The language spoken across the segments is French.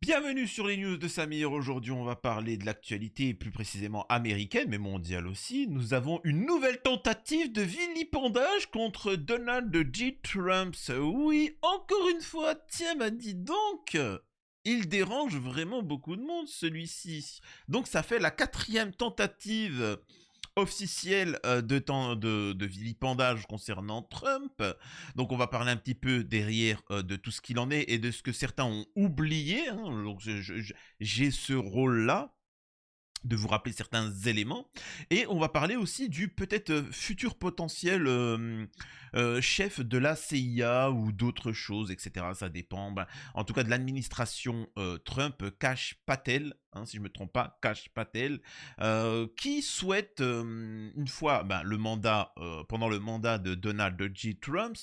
Bienvenue sur les news de Samir. Aujourd'hui, on va parler de l'actualité, plus précisément américaine, mais mondiale aussi. Nous avons une nouvelle tentative de vilipendage contre Donald J. Trump. Oui, encore une fois, tiens, m'a dit donc. Il dérange vraiment beaucoup de monde, celui-ci. Donc, ça fait la quatrième tentative officielle de vilipendage concernant Trump. Donc on va parler un petit peu derrière de tout ce qu'il en est et de ce que certains ont oublié, hein. Donc j'ai ce rôle-là de vous rappeler certains éléments. Et on va parler aussi du peut-être futur potentiel chef de la CIA ou d'autres choses, etc. Ça dépend. Ben, en tout cas, de l'administration Trump, Kash Patel, hein, si je ne me trompe pas, Kash Patel, qui souhaite, une fois ben, pendant le mandat de Donald J. Trump,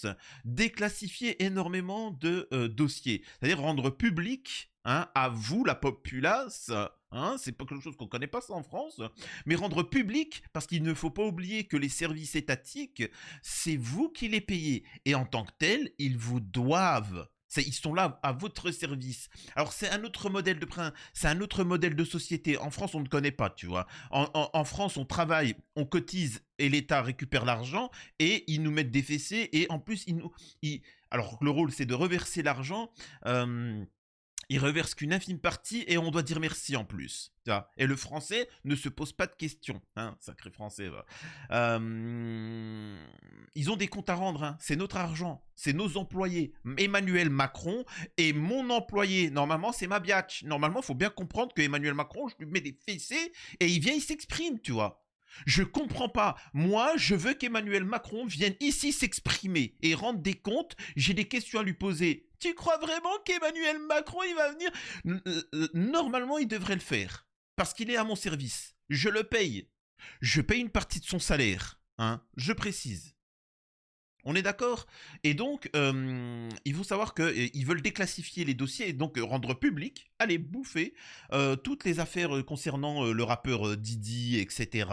déclassifier énormément de dossiers. C'est-à-dire rendre public, hein, à vous, la populace, hein, c'est pas quelque chose qu'on connaît pas ça en France, mais rendre public, parce qu'il ne faut pas oublier que les services étatiques, c'est vous qui les payez. Et en tant que tels, ils vous doivent. Ils sont là à votre service. Alors c'est un autre modèle c'est un autre modèle de société. En France, on ne connaît pas, tu vois. En France, on travaille, on cotise et l'État récupère l'argent et ils nous mettent des fessées et en plus, alors le rôle, c'est de reverser l'argent. Il reverse qu'une infime partie et on doit dire merci en plus. Et le français ne se pose pas de questions. Hein, sacré français. Va. Ils ont des comptes à rendre. Hein. C'est notre argent. C'est nos employés. Emmanuel Macron est mon employé. Normalement, c'est ma biatch. Normalement, il faut bien comprendre que Emmanuel Macron, je lui mets des fessées et il vient, il s'exprime, tu vois. Je comprends pas. Moi, je veux qu'Emmanuel Macron vienne ici s'exprimer et rendre des comptes. J'ai des questions à lui poser. Tu crois vraiment qu'Emmanuel Macron, il va venir? Normalement, il devrait le faire. Parce qu'il est à mon service. Je le paye. Je paye une partie de son salaire. Hein, je précise. On est d'accord? Et donc, il faut savoir qu'ils veulent déclassifier les dossiers et donc rendre public, aller bouffer toutes les affaires concernant le rappeur Didi, etc.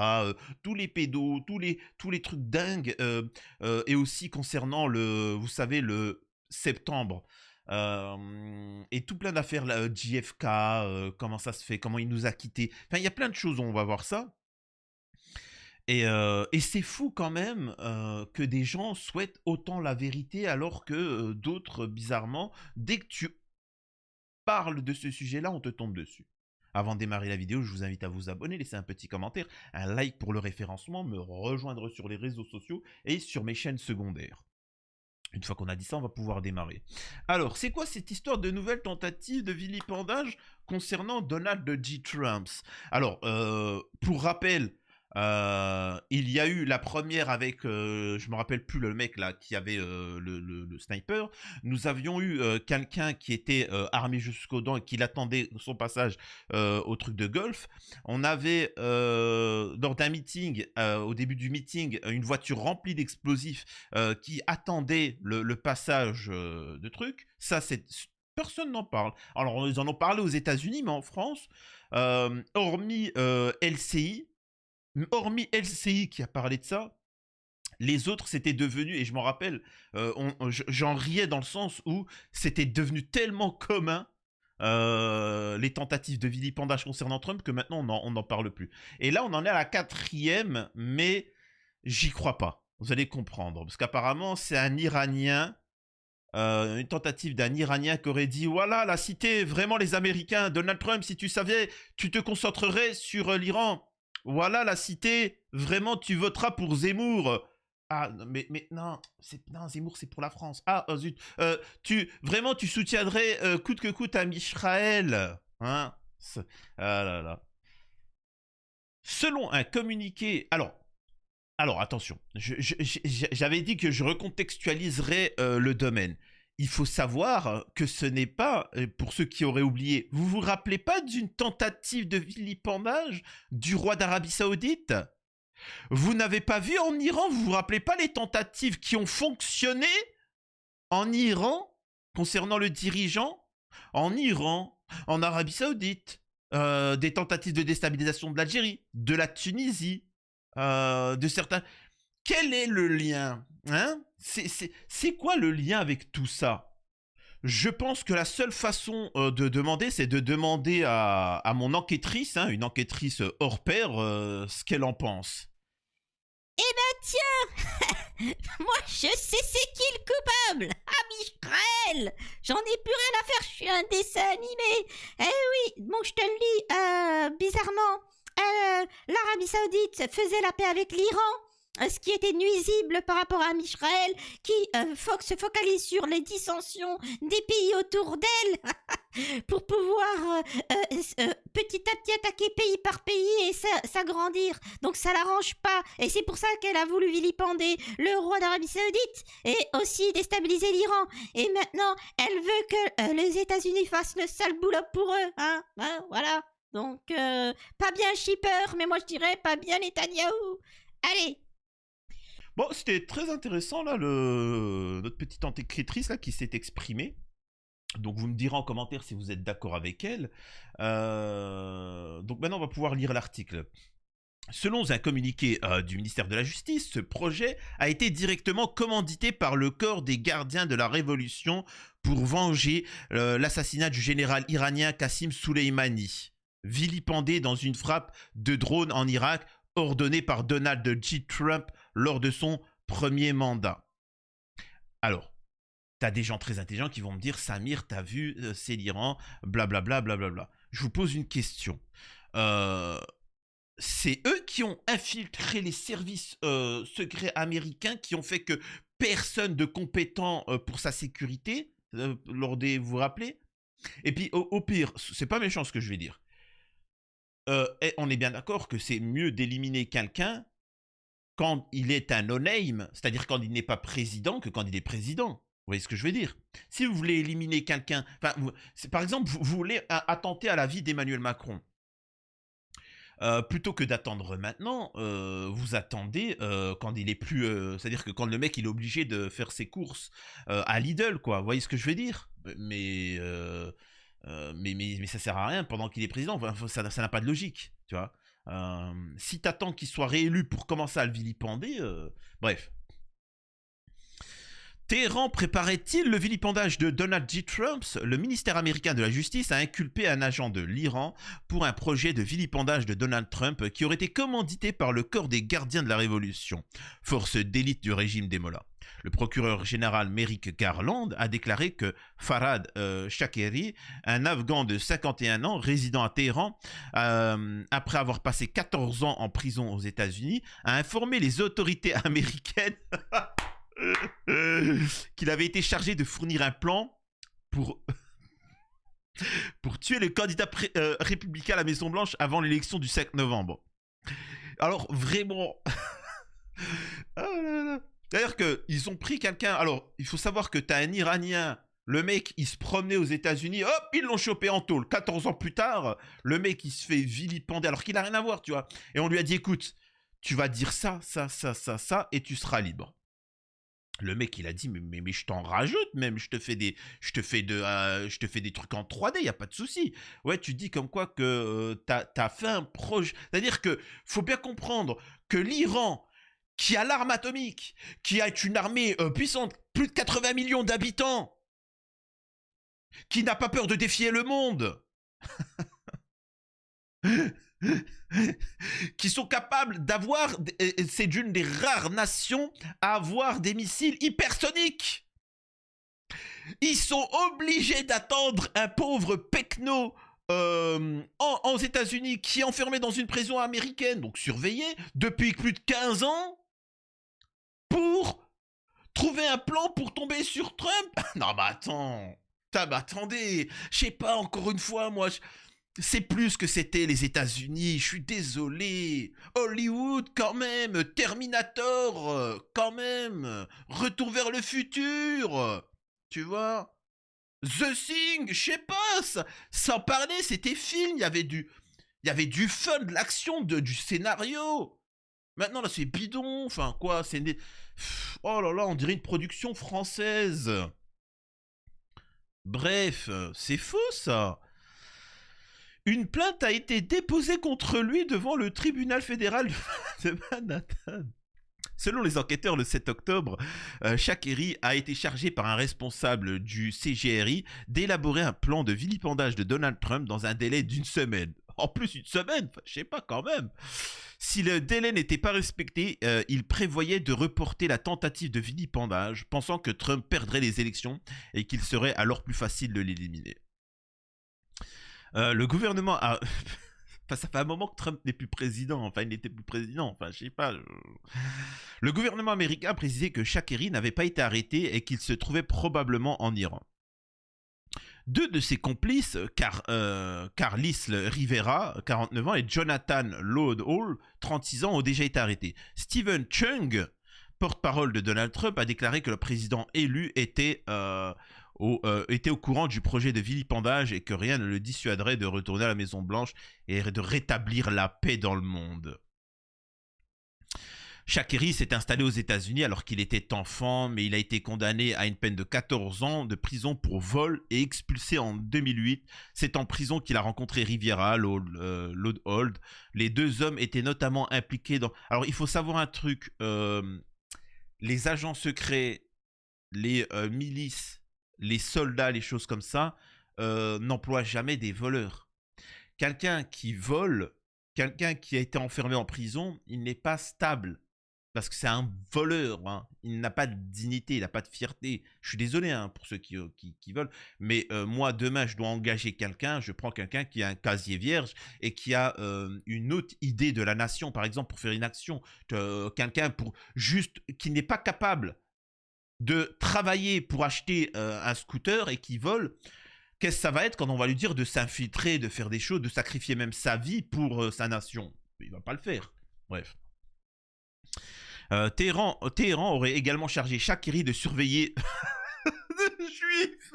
Tous les pédos, tous les trucs dingues. Et aussi concernant vous savez, le septembre. Et tout plein d'affaires, là, JFK, comment ça se fait, comment il nous a quittés. Enfin, il y a plein de choses, on va voir ça. Et c'est fou quand même que des gens souhaitent autant la vérité alors que d'autres, bizarrement, dès que tu parles de ce sujet-là, on te tombe dessus. Avant de démarrer la vidéo, je vous invite à vous abonner, laisser un petit commentaire, un like pour le référencement, me rejoindre sur les réseaux sociaux et sur mes chaînes secondaires. Une fois qu'on a dit ça, on va pouvoir démarrer. Alors, c'est quoi cette histoire de nouvelle tentative de vilipendage concernant Donald J. Trump? Alors, pour rappel, il y a eu la première avec, je me rappelle plus le mec là qui avait le sniper. Nous avions eu quelqu'un qui était armé jusqu'aux dents et qui l'attendait son passage au truc de golf. On avait lors d'un meeting, au début du meeting, une voiture remplie d'explosifs qui attendait le passage de trucs. Ça, personne n'en parle. Alors, ils en ont parlé aux États-Unis, mais en France, hormis LCI qui a parlé de ça, les autres, c'était devenu, et je m'en rappelle, j'en riais dans le sens où c'était devenu tellement commun, les tentatives de vilipendage concernant Trump, que maintenant on n'en parle plus. Et là, on en est à la quatrième, mais j'y crois pas. Vous allez comprendre. Parce qu'apparemment, c'est un Iranien, une tentative d'un Iranien qui aurait dit voilà, la cité, vraiment les Américains, Donald Trump, si tu savais, tu te concentrerais sur l'Iran. Voilà la cité, vraiment tu voteras pour Zemmour. Ah, mais non, non, Zemmour c'est pour la France. Ah, oh, zut. Vraiment tu soutiendrais coûte que coûte à Israël. Hein? Ah là là. Selon un communiqué. Alors attention, j'avais dit que je recontextualiserais le domaine. Il faut savoir que ce n'est pas, pour ceux qui auraient oublié, vous vous rappelez pas d'une tentative de vilipendage du roi d'Arabie Saoudite? Vous n'avez pas vu en Iran, vous vous rappelez pas les tentatives qui ont fonctionné en Iran concernant le dirigeant? En Iran, en Arabie Saoudite, des tentatives de déstabilisation de l'Algérie, de la Tunisie, de certains. Quel est le lien, hein? C'est quoi le lien avec tout ça? Je pense que la seule façon de demander, c'est de demander à mon enquêtrice, hein, une enquêtrice hors pair, ce qu'elle en pense. Eh ben tiens, moi je sais c'est qui le coupable. Amichel. J'en ai plus rien à faire, je suis un dessin animé. Eh oui, bon je te le dis, bizarrement, l'Arabie Saoudite faisait la paix avec l'Iran. Ce qui était nuisible par rapport à Israël, qui se focalise sur les dissensions des pays autour d'elle pour pouvoir petit à petit attaquer pays par pays et s'agrandir. Donc ça l'arrange pas. Et c'est pour ça qu'elle a voulu vilipender le roi d'Arabie Saoudite et aussi déstabiliser l'Iran. Et maintenant, elle veut que les États-Unis fassent le sale boulot pour eux. Hein, voilà. Donc, pas bien Shipper, mais moi je dirais pas bien Netanyahou. Allez. Bon, c'était très intéressant, là, notre petite enquêtrice, là, qui s'est exprimée. Donc vous me direz en commentaire si vous êtes d'accord avec elle. Donc maintenant, on va pouvoir lire l'article. Selon un communiqué du ministère de la Justice, ce projet a été directement commandité par le corps des gardiens de la Révolution pour venger l'assassinat du général iranien Qassim Soleimani, vilipendé dans une frappe de drone en Irak ordonnée par Donald J. Trump lors de son premier mandat. Alors, t'as des gens très intelligents qui vont me dire « Samir, t'as vu, c'est l'Iran, blablabla, blablabla. » Je vous pose une question. C'est eux qui ont infiltré les services secrets américains qui ont fait que personne de compétent pour sa sécurité, lors des... Vous vous rappelez? Et puis, au pire, c'est pas méchant ce que je vais dire. On est bien d'accord que c'est mieux d'éliminer quelqu'un quand il est un no-name, c'est-à-dire quand il n'est pas président, que quand il est président. Vous voyez ce que je veux dire? Si vous voulez éliminer quelqu'un, par exemple, vous voulez attenter à la vie d'Emmanuel Macron, plutôt que d'attendre maintenant, vous attendez quand il est plus... c'est-à-dire que quand le mec il est obligé de faire ses courses à Lidl, quoi. Vous voyez ce que je veux dire? Mais ça sert à rien pendant qu'il est président. Enfin, ça n'a pas de logique, tu vois. Si t'attends qu'il soit réélu pour commencer à le vilipender, bref. Téhéran préparait-il le vilipendage de Donald J. Trump? Le ministère américain de la Justice a inculpé un agent de l'Iran pour un projet de vilipendage de Donald Trump qui aurait été commandité par le corps des gardiens de la Révolution, force d'élite du régime des Mollahs. Le procureur général Merrick Garland a déclaré que Farhad Shakeri, un Afghan de 51 ans résidant à Téhéran, après avoir passé 14 ans en prison aux États-Unis, a informé les autorités américaines qu'il avait été chargé de fournir un plan pour tuer le candidat républicain à la Maison-Blanche avant l'élection du 5 novembre. Alors, vraiment... oh là là. C'est-à-dire qu'ils ont pris quelqu'un... Alors, il faut savoir que t'as un Iranien, le mec, il se promenait aux États-Unis, hop, ils l'ont chopé en tôle. 14 ans plus tard, le mec, il se fait vilipender, alors qu'il n'a rien à voir, tu vois. Et on lui a dit, écoute, tu vas dire ça, et tu seras libre. Le mec, il a dit, mais je t'en rajoute même, je te fais des trucs en 3D, y a pas de souci. Ouais, tu dis comme quoi que t'as fait un projet. C'est-à-dire que faut bien comprendre que l'Iran, qui a l'arme atomique, qui a une armée puissante, plus de 80 millions d'habitants, qui n'a pas peur de défier le monde, qui sont capables d'avoir, c'est d'une des rares nations à avoir des missiles hypersoniques. Ils sont obligés d'attendre un pauvre pecno aux États-Unis qui est enfermé dans une prison américaine, donc surveillé, depuis plus de 15 ans, pour trouver un plan pour tomber sur Trump. Non, mais attends. Attendez. Je sais pas, encore une fois, moi... C'est plus que c'était les États-Unis, je suis désolé. Hollywood, quand même. Terminator, quand même. Retour vers le futur. Tu vois? The Thing, je sais pas. Sans parler, c'était film. Il y avait du fun, de l'action, du scénario. Maintenant, là, c'est bidon. Enfin, quoi, c'est... Oh là là, on dirait une production française. Bref, c'est faux, ça. Une plainte a été déposée contre lui devant le tribunal fédéral de Manhattan. Selon les enquêteurs, le 7 octobre, Shakeri a été chargé par un responsable du CGRI d'élaborer un plan de vilipendage de Donald Trump dans un délai d'une semaine. En plus, une semaine, je sais pas quand même. Si le délai n'était pas respecté, il prévoyait de reporter la tentative de vilipendage, pensant que Trump perdrait les élections et qu'il serait alors plus facile de l'éliminer. Le gouvernement a... Enfin, ça fait un moment que Trump n'est plus président. Enfin, il n'était plus président. Enfin, je sais pas. Le gouvernement américain a précisé que Shakeri n'avait pas été arrêté et qu'il se trouvait probablement en Iran. Deux de ses complices, Carlis Rivera, 49 ans, et Jonathan Loudhall, 36 ans, ont déjà été arrêtés. Stephen Chung, porte-parole de Donald Trump, a déclaré que le président élu était au courant du projet de vilipendage et que rien ne le dissuaderait de retourner à la Maison-Blanche et de rétablir la paix dans le monde. Shakeri s'est installé aux États-Unis alors qu'il était enfant, mais il a été condamné à une peine de 14 ans de prison pour vol et expulsé en 2008. C'est en prison qu'il a rencontré Rivera, Loudhall. Les deux hommes étaient notamment impliqués dans... Alors, il faut savoir un truc. Les agents secrets, les milices, les soldats, les choses comme ça, n'emploient jamais des voleurs. Quelqu'un qui vole, quelqu'un qui a été enfermé en prison, il n'est pas stable. Parce que c'est un voleur, hein. Il n'a pas de dignité, il n'a pas de fierté. Je suis désolé hein, pour ceux qui volent, mais moi demain je dois engager quelqu'un, je prends quelqu'un qui a un casier vierge et qui a une autre idée de la nation, par exemple pour faire une action, quelqu'un pour juste qui n'est pas capable de travailler pour acheter un scooter et qui vole. Qu'est-ce que ça va être quand on va lui dire de s'infiltrer, de faire des choses, de sacrifier même sa vie pour sa nation? Il va pas le faire. Bref. Téhéran aurait également chargé Shakeri de surveiller de juifs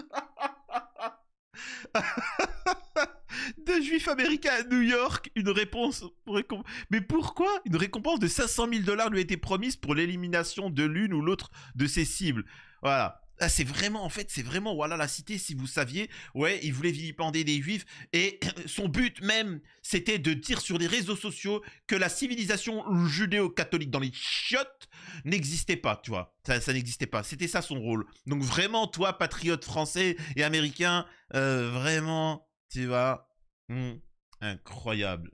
de juifs américains à New York. Une réponse mais pourquoi une récompense de 500 000 $ lui a été promise pour l'élimination de l'une ou l'autre de ses cibles. Voilà. Ah, c'est vraiment, en fait, c'est vraiment, voilà la cité, si vous saviez, ouais, il voulait vilipender des juifs, et son but même, c'était de dire sur les réseaux sociaux que la civilisation judéo-catholique dans les chiottes n'existait pas, tu vois, ça n'existait pas, c'était ça son rôle. Donc vraiment, toi, patriote français et américain, vraiment, tu vois, incroyable.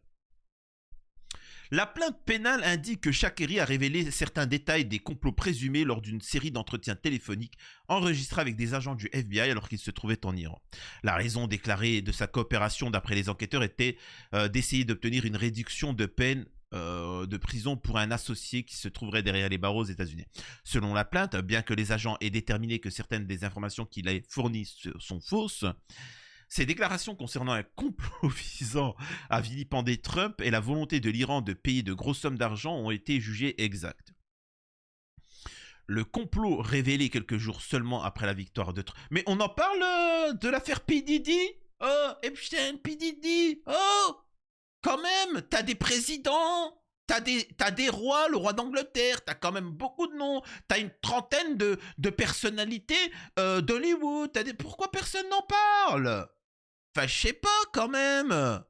La plainte pénale indique que Shakeri a révélé certains détails des complots présumés lors d'une série d'entretiens téléphoniques enregistrés avec des agents du FBI alors qu'il se trouvait en Iran. La raison déclarée de sa coopération d'après les enquêteurs était d'essayer d'obtenir une réduction de peine de prison pour un associé qui se trouverait derrière les barreaux aux États-Unis. Selon la plainte, bien que les agents aient déterminé que certaines des informations qu'il a fournies sont fausses, ces déclarations concernant un complot visant à vilipender Trump et la volonté de l'Iran de payer de grosses sommes d'argent ont été jugées exactes. Le complot révélé quelques jours seulement après la victoire de Trump. Mais on en parle de l'affaire P. Diddy? Oh, Epstein, P. Diddy. Oh, quand même, t'as des présidents, t'as des rois, le roi d'Angleterre, t'as quand même beaucoup de noms, t'as une trentaine de personnalités d'Hollywood. Pourquoi personne n'en parle? Enfin, je sais pas quand même.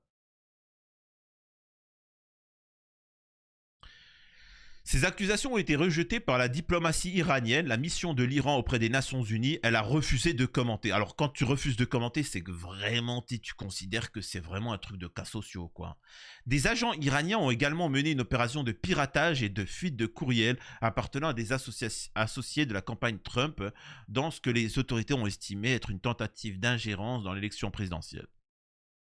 Ces accusations ont été rejetées par la diplomatie iranienne, la mission de l'Iran auprès des Nations Unies. Elle a refusé de commenter. Alors, quand tu refuses de commenter, c'est que vraiment, tu considères que c'est vraiment un truc de cas sociaux, quoi. Des agents iraniens ont également mené une opération de piratage et de fuite de courriels appartenant à des associés de la campagne Trump dans ce que les autorités ont estimé être une tentative d'ingérence dans l'élection présidentielle.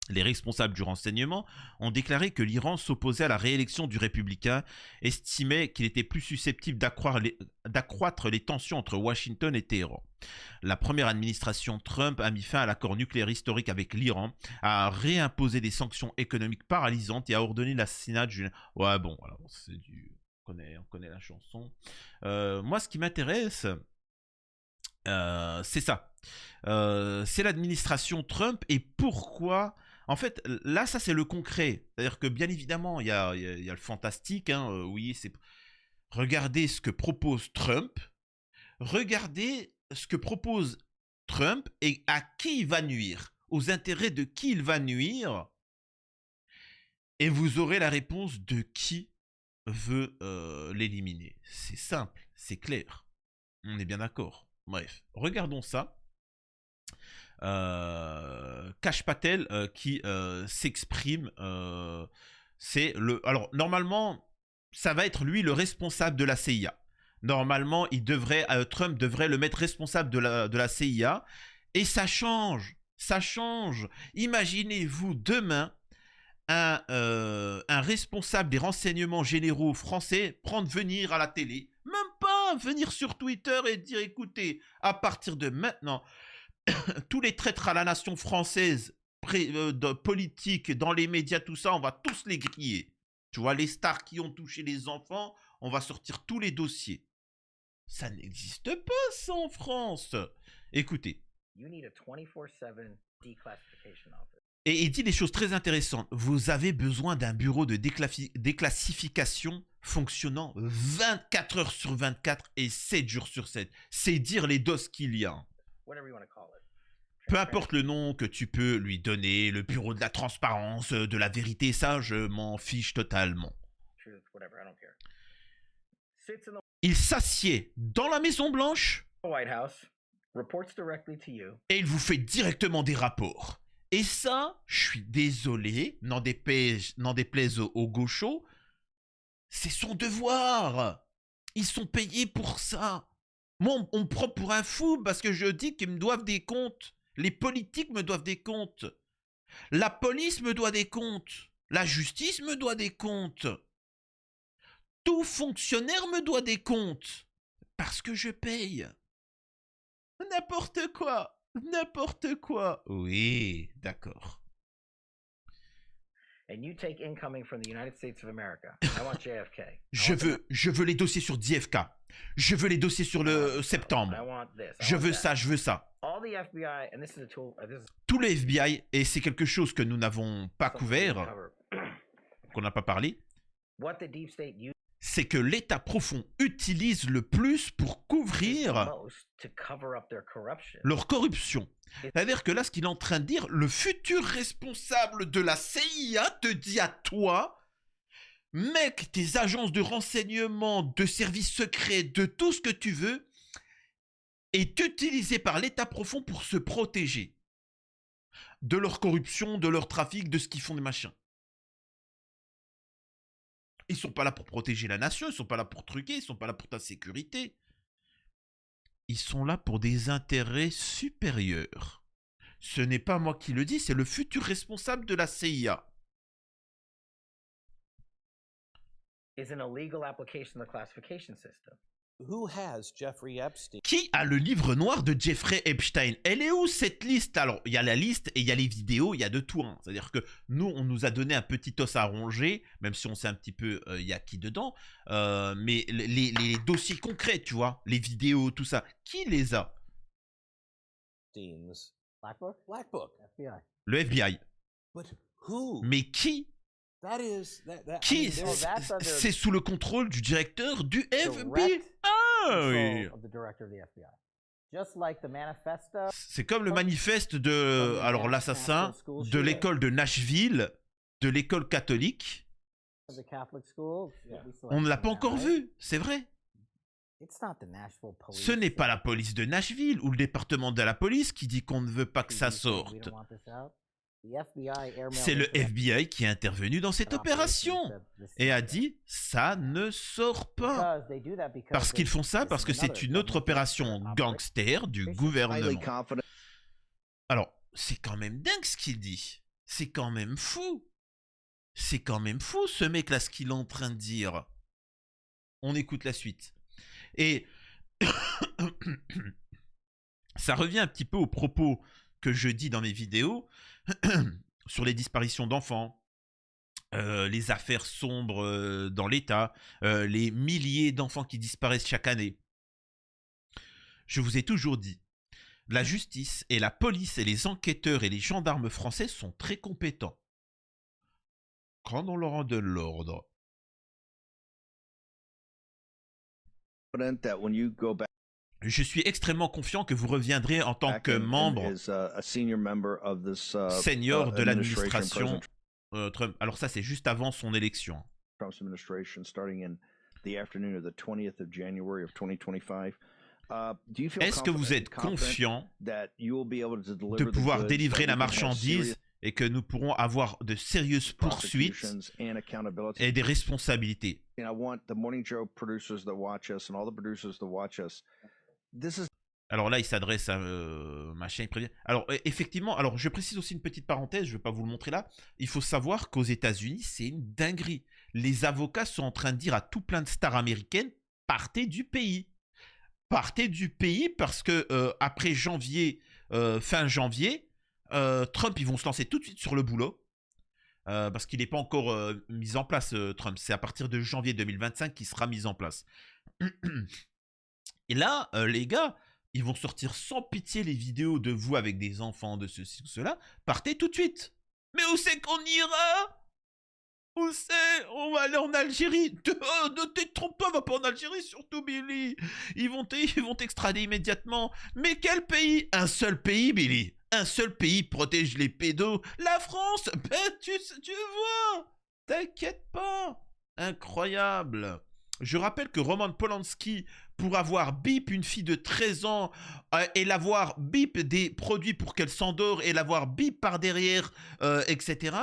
Les responsables du renseignement ont déclaré que l'Iran s'opposait à la réélection du républicain, estimait qu'il était plus susceptible d'accroître les tensions entre Washington et Téhéran. La première administration Trump a mis fin à l'accord nucléaire historique avec l'Iran, a réimposé des sanctions économiques paralysantes et a ordonné l'assassinat du... Ouais bon, alors c'est du... on connaît la chanson. Moi ce qui m'intéresse... c'est ça. C'est l'administration Trump et pourquoi... En fait, là, ça c'est le concret. C'est-à-dire que bien évidemment, il y a le fantastique. Hein, oui, c'est... Regardez ce que propose Trump. Regardez ce que propose Trump et à qui il va nuire. Aux intérêts de qui il va nuire. Et vous aurez la réponse de qui veut l'éliminer. C'est simple, c'est clair. On est bien d'accord. Bref, regardons ça. Kash Patel qui s'exprime. C'est le. Alors, normalement, ça va être lui le responsable de la CIA. Normalement, Trump devrait le mettre responsable de la CIA. Et ça change. Ça change. Imaginez-vous demain un responsable des renseignements généraux français venir à la télé. Même pas venir sur Twitter et dire écoutez, à partir de maintenant, tous les traîtres à la nation française, politiques, dans les médias, tout ça, on va tous les griller. Tu vois, les stars qui ont touché les enfants, on va sortir tous les dossiers. Ça n'existe pas, ça, en France. Écoutez. Et il dit des choses très intéressantes. Vous avez besoin d'un bureau de déclassification fonctionnant 24 heures sur 24 et 7 jours sur 7. C'est dire les doses qu'il y a. Peu importe le nom que tu peux lui donner, le bureau de la transparence, de la vérité, ça, je m'en fiche totalement. Il s'assied dans la Maison Blanche et il vous fait directement des rapports. Et ça, je suis désolé, n'en déplaise aux gauchos, c'est son devoir. Ils sont payés pour ça. Moi, on me prend pour un fou parce que je dis qu'ils me doivent des comptes. Les politiques me doivent des comptes. La police me doit des comptes. La justice me doit des comptes. Tout fonctionnaire me doit des comptes. Parce que je paye. N'importe quoi. N'importe quoi. Oui, d'accord. Je veux les dossiers sur JFK. Je veux les dossiers sur le septembre. Je veux ça, je veux ça. Tout le FBI, et c'est quelque chose que nous n'avons pas couvert, qu'on n'a pas parlé, c'est que l'État profond utilise le plus pour couvrir leur corruption. C'est-à-dire que là, ce qu'il est en train de dire, le futur responsable de la CIA te dit à toi, mec, tes agences de renseignement, de services secrets, de tout ce que tu veux, est utilisé par l'État profond pour se protéger de leur corruption, de leur trafic, de ce qu'ils font des machins. Ils sont pas là pour protéger la nation, ils sont pas là pour truquer, ils sont pas là pour ta sécurité. Ils sont là pour des intérêts supérieurs. Ce n'est pas moi qui le dis, c'est le futur responsable de la CIA. Qui a le livre noir de Jeffrey Epstein? Elle est où cette liste? Alors, il y a la liste et il y a les vidéos, il y a de tout. Hein. C'est-à-dire que nous, on nous a donné un petit os à ronger, même si on sait un petit peu il y a qui dedans. Mais les dossiers concrets, tu vois, les vidéos, tout ça, qui les a? Black Book, FBI. Le FBI. But who? Mais qui? Qui? C'est sous le contrôle du directeur du FBI. Ah oui. C'est comme le manifeste de, alors l'assassin, de l'école de Nashville, de l'école catholique. On ne l'a pas encore vu, c'est vrai. Ce n'est pas la police de Nashville ou le département de la police qui dit qu'on ne veut pas que ça sorte. C'est le FBI qui est intervenu dans cette opération et a dit ça ne sort pas. Parce qu'ils font ça parce que c'est une autre opération gangster du gouvernement. Alors, c'est quand même dingue ce qu'il dit. C'est quand même fou. C'est quand même fou ce mec-là, ce qu'il est en train de dire. On écoute la suite. Et ça revient un petit peu aux propos que je dis dans mes vidéos sur les disparitions d'enfants, les affaires sombres dans l'État, les milliers d'enfants qui disparaissent chaque année. Je vous ai toujours dit, la justice et la police et les enquêteurs et les gendarmes français sont très compétents quand on leur en donne l'ordre. Je suis extrêmement confiant que vous reviendrez en tant que membre senior de l'administration Trump. Alors ça, c'est juste avant son élection. Trump's administration starting in the afternoon of the 20th of January of 2025. Est-ce que vous êtes confiant de pouvoir délivrer la marchandise et que nous pourrons avoir de sérieuses poursuites et des responsabilités? Alors là, il s'adresse à machin, il prévient. Alors effectivement, alors je précise aussi une petite parenthèse, je ne vais pas vous le montrer là. Il faut savoir qu'aux États-Unis, c'est une dinguerie. Les avocats sont en train de dire à tout plein de stars américaines, partez du pays. Partez du pays parce que après janvier, fin janvier, Trump, ils vont se lancer tout de suite sur le boulot. Parce qu'il n'est pas encore mis en place, Trump. C'est à partir de janvier 2025 qu'il sera mis en place. Et là, les gars, ils vont sortir sans pitié les vidéos de vous avec des enfants, de ceci ou cela. Partez tout de suite. Mais où c'est qu'on ira? Où c'est? On va aller en Algérie. Ne te trompe pas, va pas en Algérie, surtout Billy. Ils vont t'extrader immédiatement. Mais quel pays? Un seul pays, Billy. Un seul pays protège les pédos. La France. Ben, tu vois. T'inquiète pas. Incroyable. Je rappelle que Roman Polanski, pour avoir bip une fille de 13 ans et l'avoir bip des produits pour qu'elle s'endort et l'avoir bip par derrière, etc.,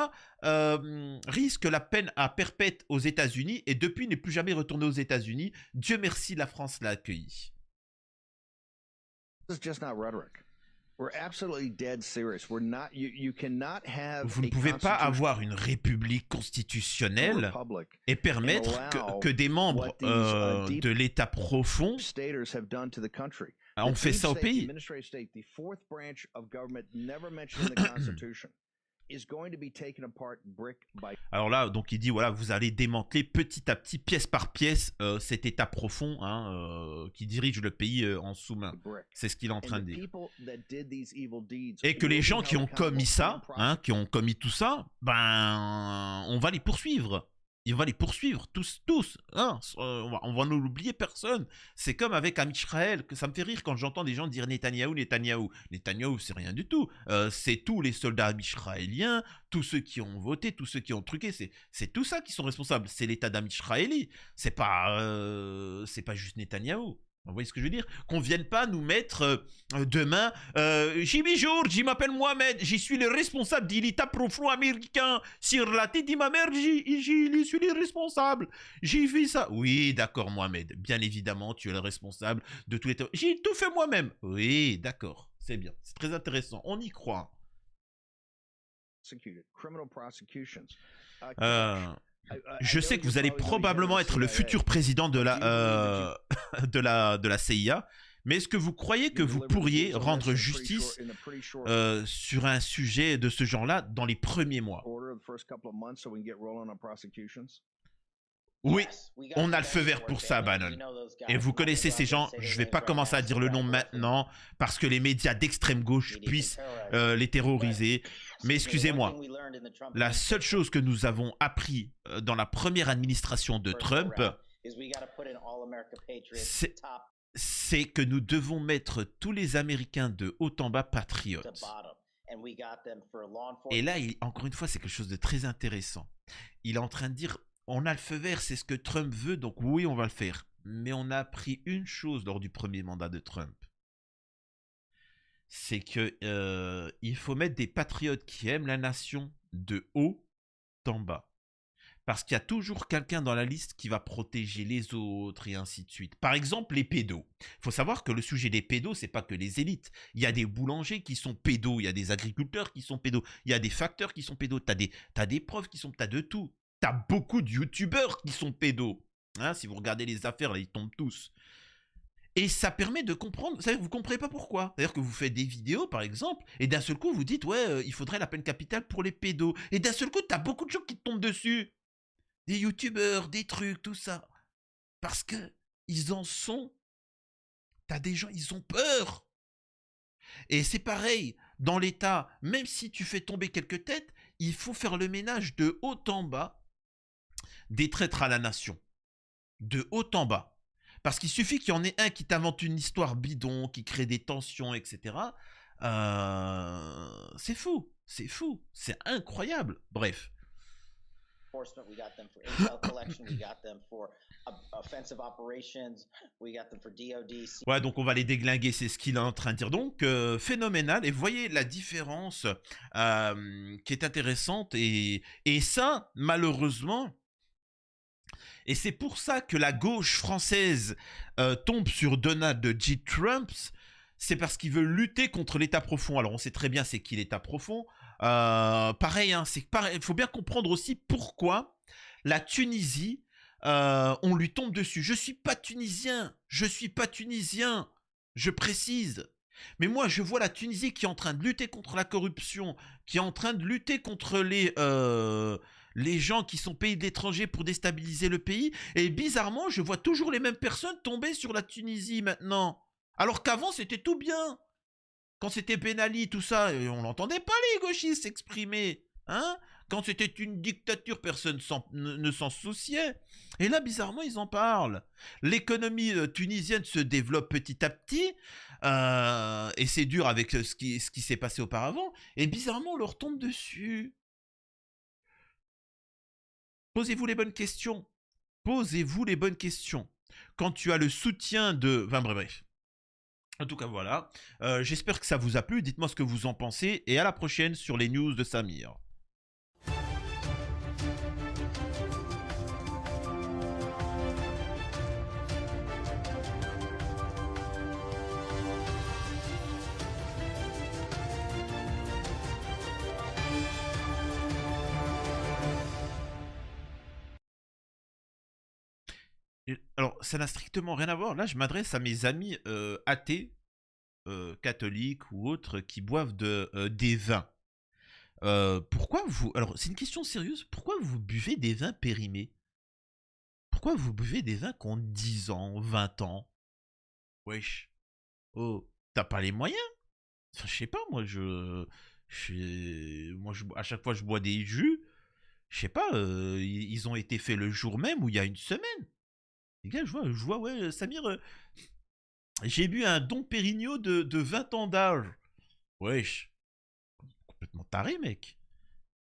risque la peine à perpète aux États-Unis et depuis n'est plus jamais retourné aux États-Unis. Dieu merci, la France l'a accueilli. Vous ne pouvez pas avoir une république constitutionnelle et permettre que des membres de l'État profond ont fait ça au pays. Alors là, donc il dit, voilà, vous allez démanteler petit à petit, pièce par pièce, cet État profond qui dirige le pays en sous-main. C'est ce qu'il est en train de dire. Et que les gens qui ont commis ça, qui ont commis tout ça, ben, on va les poursuivre. Il va les poursuivre, tous. On va n'oublier personne. C'est comme avec Amisraël, que ça me fait rire quand j'entends des gens dire Netanyahou. Netanyahou, c'est rien du tout. C'est tous les soldats amisraéliens, tous ceux qui ont voté, tous ceux qui ont truqué. C'est tout ça qui sont responsables. C'est l'État d'Amisraéli. C'est pas juste Netanyahou. Vous voyez ce que je veux dire? Qu'on ne vienne pas nous mettre demain j'y m'appelle Mohamed, j'y suis le responsable de l'État profond américain. Sur la tête de ma mère, j'y suis le responsable. J'ai fait ça. Oui, d'accord, Mohamed. Bien évidemment, tu es le responsable de tous les... J'ai tout fait moi-même. Oui, d'accord. C'est bien. C'est très intéressant. On y croit. Je sais que vous allez probablement être le futur président de la CIA, mais est-ce que vous croyez que vous pourriez rendre justice sur un sujet de ce genre-là dans les premiers mois? Oui, on a le feu vert pour ça, Bannon. Et vous connaissez ces gens, je ne vais pas commencer à dire le nom maintenant, parce que les médias d'extrême gauche puissent les terroriser. Mais excusez-moi, la seule chose que nous avons appris dans la première administration de Trump, c'est que nous devons mettre tous les Américains de haut en bas patriotes. Et là, encore une fois, c'est quelque chose de très intéressant. Il est en train de dire... On a le feu vert, c'est ce que Trump veut, donc oui, on va le faire. Mais on a appris une chose lors du premier mandat de Trump. C'est que il faut mettre des patriotes qui aiment la nation de haut en bas. Parce qu'il y a toujours quelqu'un dans la liste qui va protéger les autres et ainsi de suite. Par exemple, les pédos. Il faut savoir que le sujet des pédos, c'est pas que les élites. Il y a des boulangers qui sont pédos, il y a des agriculteurs qui sont pédos, il y a des facteurs qui sont pédos, t'as des profs qui sont... T'as de tout. T'as beaucoup de youtubeurs qui sont pédos. Si vous regardez les affaires, là, ils tombent tous. Et ça permet de comprendre. C'est-à-dire que vous ne comprenez pas pourquoi. C'est-à-dire que vous faites des vidéos, par exemple, et d'un seul coup, vous dites, ouais, il faudrait la peine capitale pour les pédos. Et d'un seul coup, t'as beaucoup de gens qui te tombent dessus. Des youtubeurs, des trucs, tout ça. Parce que ils en sont. T'as des gens, ils ont peur. Et c'est pareil, dans l'État, même si tu fais tomber quelques têtes, il faut faire le ménage de haut en bas des traîtres à la nation. De haut en bas. Parce qu'il suffit qu'il y en ait un qui t'invente une histoire bidon, qui crée des tensions, etc. C'est fou. C'est fou. C'est incroyable. Bref. enforcement, we got them for intel collection, we got them for offensive operations, we got them for DOD. Ouais, donc on va les déglinguer, c'est ce qu'il est en train de dire. Donc, phénoménal. Et voyez la différence qui est intéressante. Et ça, malheureusement, et c'est pour ça que la gauche française tombe sur Donald J. Trump, c'est parce qu'il veut lutter contre l'État profond. Alors on sait très bien c'est qui l'État profond. Pareil, hein, il faut bien comprendre aussi pourquoi la Tunisie, on lui tombe dessus. Je suis pas tunisien, je précise. Mais moi, je vois la Tunisie qui est en train de lutter contre la corruption, qui est en train de lutter contre les gens qui sont payés de l'étranger pour déstabiliser le pays. Et bizarrement, je vois toujours les mêmes personnes tomber sur la Tunisie maintenant. Alors qu'avant, c'était tout bien. Quand c'était Ben Ali, tout ça, on n'entendait pas les gauchistes s'exprimer. Hein? Quand c'était une dictature, personne ne s'en souciait. Et là, bizarrement, ils en parlent. L'économie tunisienne se développe petit à petit. Et c'est dur avec ce qui s'est passé auparavant. Et bizarrement, on leur tombe dessus. Posez-vous les bonnes questions. Posez-vous les bonnes questions. Quand tu as le soutien de... Enfin bref. En tout cas, voilà. J'espère que ça vous a plu. Dites-moi ce que vous en pensez. Et à la prochaine sur les news de Samir. Alors, ça n'a strictement rien à voir. Là, je m'adresse à mes amis athées, catholiques ou autres, qui boivent des vins. Pourquoi vous... Alors, c'est une question sérieuse. Pourquoi vous buvez des vins périmés? Pourquoi vous buvez des vins qui ont 10 ans, 20 ans? Wesh. Oh, t'as pas les moyens? Enfin, je sais pas, moi, à chaque fois, je bois des jus. Je sais pas, ils ont été faits le jour même ou il y a une semaine. Les gars, je vois, ouais, Samir, j'ai bu un Dom Pérignon de 20 ans d'âge. Wesh. Complètement taré, mec.